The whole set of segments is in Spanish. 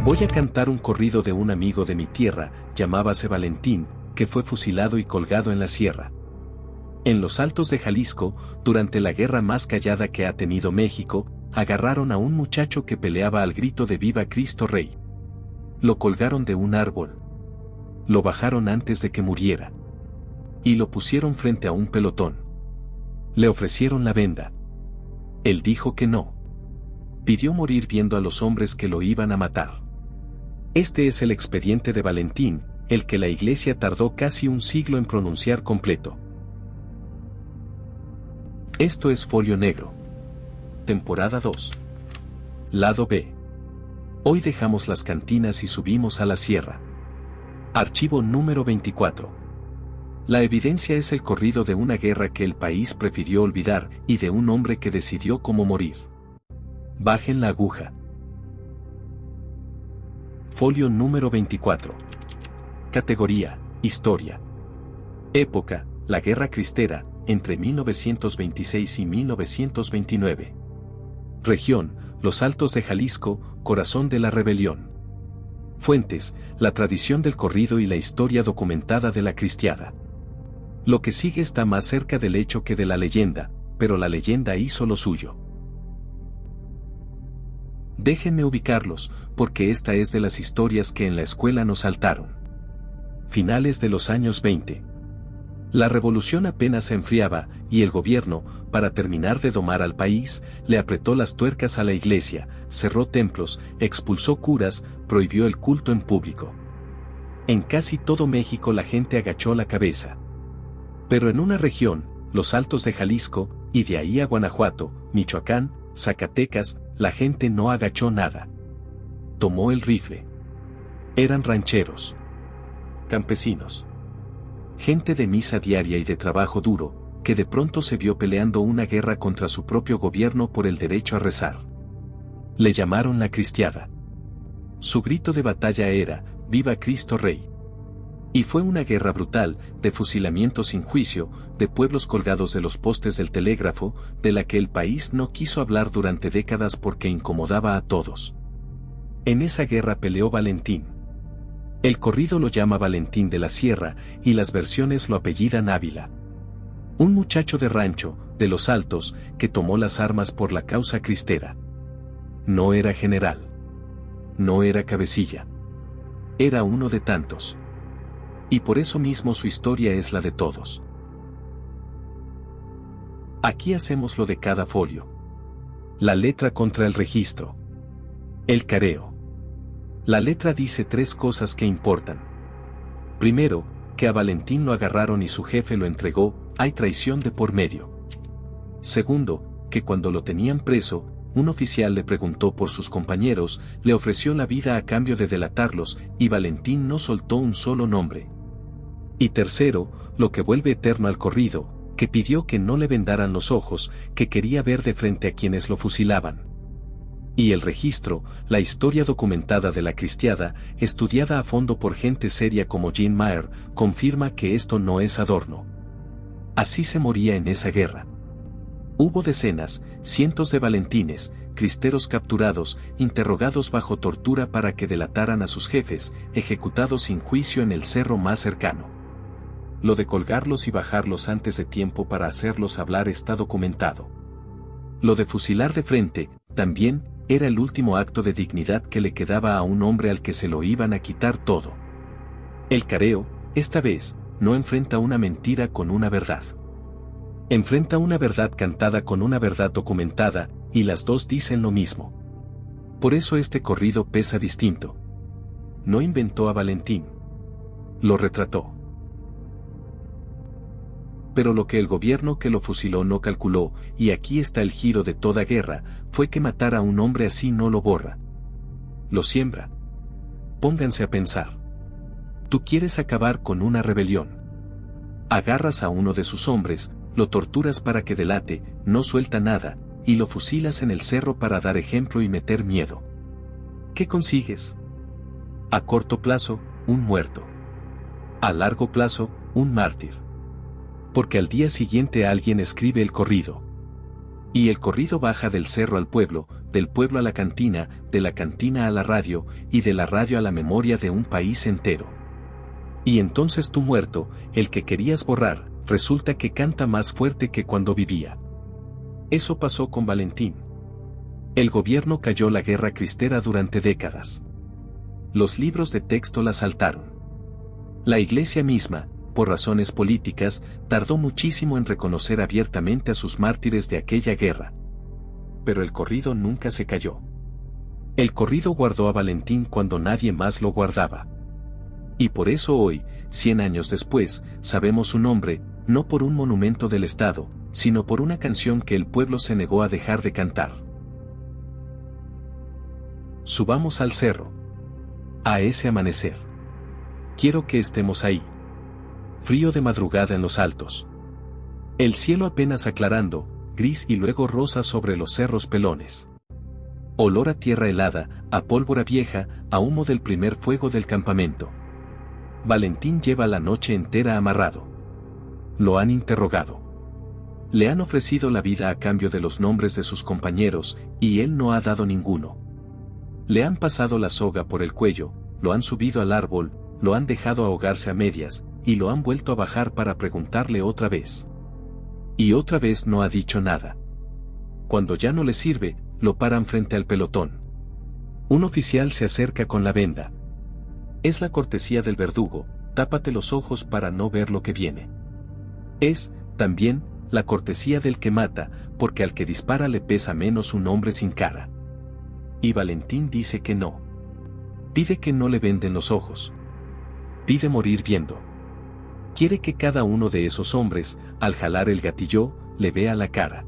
Voy a cantar un corrido de un amigo de mi tierra, llamábase Valentín, que fue fusilado y colgado en la sierra. En los Altos de Jalisco, durante la guerra más callada que ha tenido México, agarraron a un muchacho que peleaba al grito de ¡Viva Cristo Rey! Lo colgaron de un árbol. Lo bajaron antes de que muriera. Y lo pusieron frente a un pelotón. Le ofrecieron la venda. Él dijo que no. Pidió morir viendo a los hombres que lo iban a matar. Este es el expediente de Valentín, el que la Iglesia tardó casi un siglo en pronunciar completo. Esto es Folio Negro. Temporada 2. Lado B. Hoy dejamos las cantinas y subimos a la sierra. Archivo número 24. La evidencia es el corrido de una guerra que el país prefirió olvidar y de un hombre que decidió cómo morir. Bajen la aguja. Folio número 24. Categoría: Historia. Época: la Guerra Cristera, entre 1926 y 1929. Región: Los Altos de Jalisco, corazón de la rebelión. Fuentes: la tradición del corrido y la historia documentada de la cristiada. Lo que sigue está más cerca del hecho que de la leyenda, pero la leyenda hizo lo suyo. Déjenme ubicarlos, porque esta es de las historias que en la escuela nos saltaron. Finales de los años 20. La revolución apenas se enfriaba, y el gobierno, para terminar de domar al país, le apretó las tuercas a la iglesia, cerró templos, expulsó curas, prohibió el culto en público. En casi todo México la gente agachó la cabeza. Pero en una región, los Altos de Jalisco, y de ahí a Guanajuato, Michoacán, Zacatecas, la gente no agachó nada. Tomó el rifle. Eran rancheros, campesinos, gente de misa diaria y de trabajo duro, que de pronto se vio peleando una guerra contra su propio gobierno por el derecho a rezar. Le llamaron la cristiada. Su grito de batalla era, ¡Viva Cristo Rey! Y fue una guerra brutal, de fusilamiento sin juicio, de pueblos colgados de los postes del telégrafo, de la que el país no quiso hablar durante décadas porque incomodaba a todos. En esa guerra peleó Valentín. El corrido lo llama Valentín de la Sierra, y las versiones lo apellidan Ávila. Un muchacho de rancho, de los Altos, que tomó las armas por la causa cristera. No era general. No era cabecilla. Era uno de tantos. Y por eso mismo su historia es la de todos. Aquí hacemos lo de cada folio. La letra contra el registro. El careo. La letra dice tres cosas que importan. Primero, que a Valentín lo agarraron y su jefe lo entregó, hay traición de por medio. Segundo, que cuando lo tenían preso, un oficial le preguntó por sus compañeros, le ofreció la vida a cambio de delatarlos, y Valentín no soltó un solo nombre. Y tercero, lo que vuelve eterno al corrido, que pidió que no le vendaran los ojos, que quería ver de frente a quienes lo fusilaban. Y el registro, la historia documentada de la cristiada, estudiada a fondo por gente seria como Jean Maher, confirma que esto no es adorno. Así se moría en esa guerra. Hubo decenas, cientos de Valentines, cristeros capturados, interrogados bajo tortura para que delataran a sus jefes, ejecutados sin juicio en el cerro más cercano. Lo de colgarlos y bajarlos antes de tiempo para hacerlos hablar está documentado. Lo de fusilar de frente, también, era el último acto de dignidad que le quedaba a un hombre al que se lo iban a quitar todo. El careo, esta vez, no enfrenta una mentira con una verdad. Enfrenta una verdad cantada con una verdad documentada, y las dos dicen lo mismo. Por eso este corrido pesa distinto. No inventó a Valentín. Lo retrató. Pero lo que el gobierno que lo fusiló no calculó, y aquí está el giro de toda guerra, fue que matar a un hombre así no lo borra. Lo siembra. Pónganse a pensar. Tú quieres acabar con una rebelión. Agarras a uno de sus hombres, lo torturas para que delate, no suelta nada, y lo fusilas en el cerro para dar ejemplo y meter miedo. ¿Qué consigues? A corto plazo, un muerto. A largo plazo, un mártir. Porque al día siguiente alguien escribe el corrido. Y el corrido baja del cerro al pueblo, del pueblo a la cantina, de la cantina a la radio, y de la radio a la memoria de un país entero. Y entonces tu muerto, el que querías borrar, resulta que canta más fuerte que cuando vivía. Eso pasó con Valentín. El gobierno cayó la guerra cristera durante décadas. Los libros de texto la saltaron. La iglesia misma, por razones políticas, tardó muchísimo en reconocer abiertamente a sus mártires de aquella guerra. Pero el corrido nunca se cayó. El corrido guardó a Valentín cuando nadie más lo guardaba. Y por eso hoy, 100 años después, sabemos su nombre, no por un monumento del Estado, sino por una canción que el pueblo se negó a dejar de cantar. Subamos al cerro. A ese amanecer. Quiero que estemos ahí. Frío de madrugada en los altos. El cielo apenas aclarando, gris y luego rosa sobre los cerros pelones. Olor a tierra helada, a pólvora vieja, a humo del primer fuego del campamento. Valentín lleva la noche entera amarrado. Lo han interrogado. Le han ofrecido la vida a cambio de los nombres de sus compañeros, y él no ha dado ninguno. Le han pasado la soga por el cuello, lo han subido al árbol, lo han dejado ahogarse a medias, y lo han vuelto a bajar para preguntarle otra vez. Y otra vez no ha dicho nada. Cuando ya no le sirve, lo paran frente al pelotón. Un oficial se acerca con la venda. Es la cortesía del verdugo, tápate los ojos para no ver lo que viene. Es, también, la cortesía del que mata, porque al que dispara le pesa menos un hombre sin cara. Y Valentín dice que no. Pide que no le venden los ojos. Pide morir viendo. Quiere que cada uno de esos hombres, al jalar el gatillo, le vea la cara.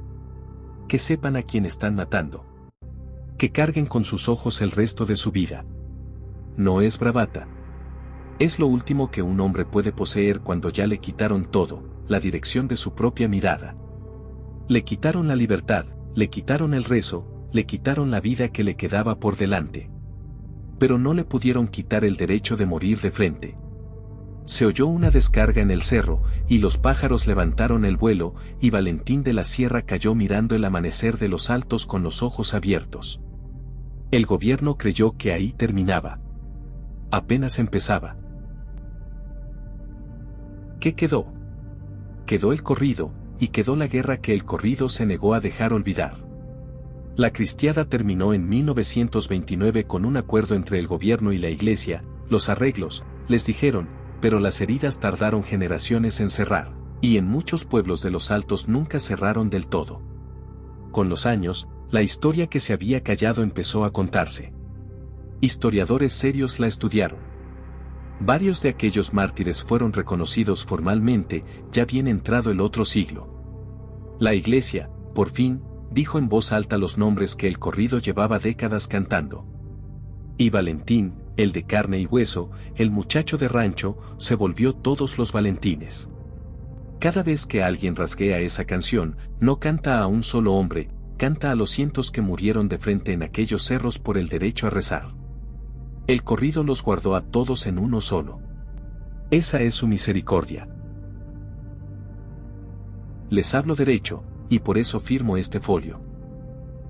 Que sepan a quién están matando. Que carguen con sus ojos el resto de su vida. No es bravata. Es lo último que un hombre puede poseer cuando ya le quitaron todo, la dirección de su propia mirada. Le quitaron la libertad, le quitaron el rezo, le quitaron la vida que le quedaba por delante. Pero no le pudieron quitar el derecho de morir de frente. Se oyó una descarga en el cerro, y los pájaros levantaron el vuelo, y Valentín de la Sierra cayó mirando el amanecer de los altos con los ojos abiertos. El gobierno creyó que ahí terminaba. Apenas empezaba. ¿Qué quedó? Quedó el corrido, y quedó la guerra que el corrido se negó a dejar olvidar. La cristiada terminó en 1929 con un acuerdo entre el gobierno y la iglesia, los arreglos, les dijeron, pero las heridas tardaron generaciones en cerrar, y en muchos pueblos de los altos nunca cerraron del todo. Con los años, la historia que se había callado empezó a contarse. Historiadores serios la estudiaron. Varios de aquellos mártires fueron reconocidos formalmente, ya bien entrado el otro siglo. La iglesia, por fin, dijo en voz alta los nombres que el corrido llevaba décadas cantando. Y Valentín, el de carne y hueso, el muchacho de rancho, se volvió todos los Valentines. Cada vez que alguien rasguea esa canción, no canta a un solo hombre, canta a los cientos que murieron de frente en aquellos cerros por el derecho a rezar. El corrido los guardó a todos en uno solo. Esa es su misericordia. Les hablo derecho, y por eso firmo este folio.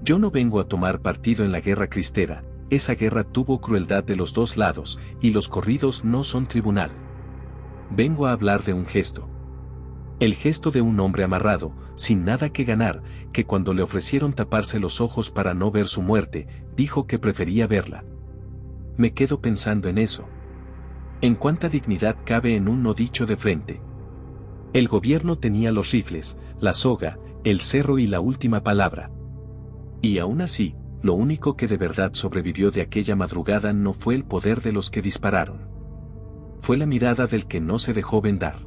Yo no vengo a tomar partido en la guerra cristera, esa guerra tuvo crueldad de los dos lados, y los corridos no son tribunal. Vengo a hablar de un gesto. El gesto de un hombre amarrado, sin nada que ganar, que cuando le ofrecieron taparse los ojos para no ver su muerte, dijo que prefería verla. Me quedo pensando en eso. ¿En cuánta dignidad cabe en un no dicho de frente? El gobierno tenía los rifles, la soga, el cerro y la última palabra. Y aún así, lo único que de verdad sobrevivió de aquella madrugada no fue el poder de los que dispararon. Fue la mirada del que no se dejó vendar.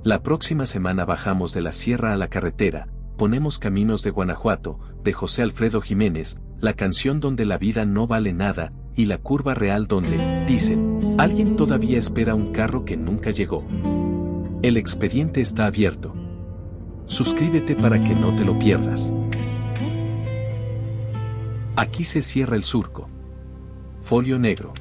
La próxima semana bajamos de la sierra a la carretera, ponemos Caminos de Guanajuato, de José Alfredo Jiménez, la canción donde la vida no vale nada, y la curva real donde, dicen, alguien todavía espera un carro que nunca llegó. El expediente está abierto. Suscríbete para que no te lo pierdas. Aquí se cierra el surco. Folio negro.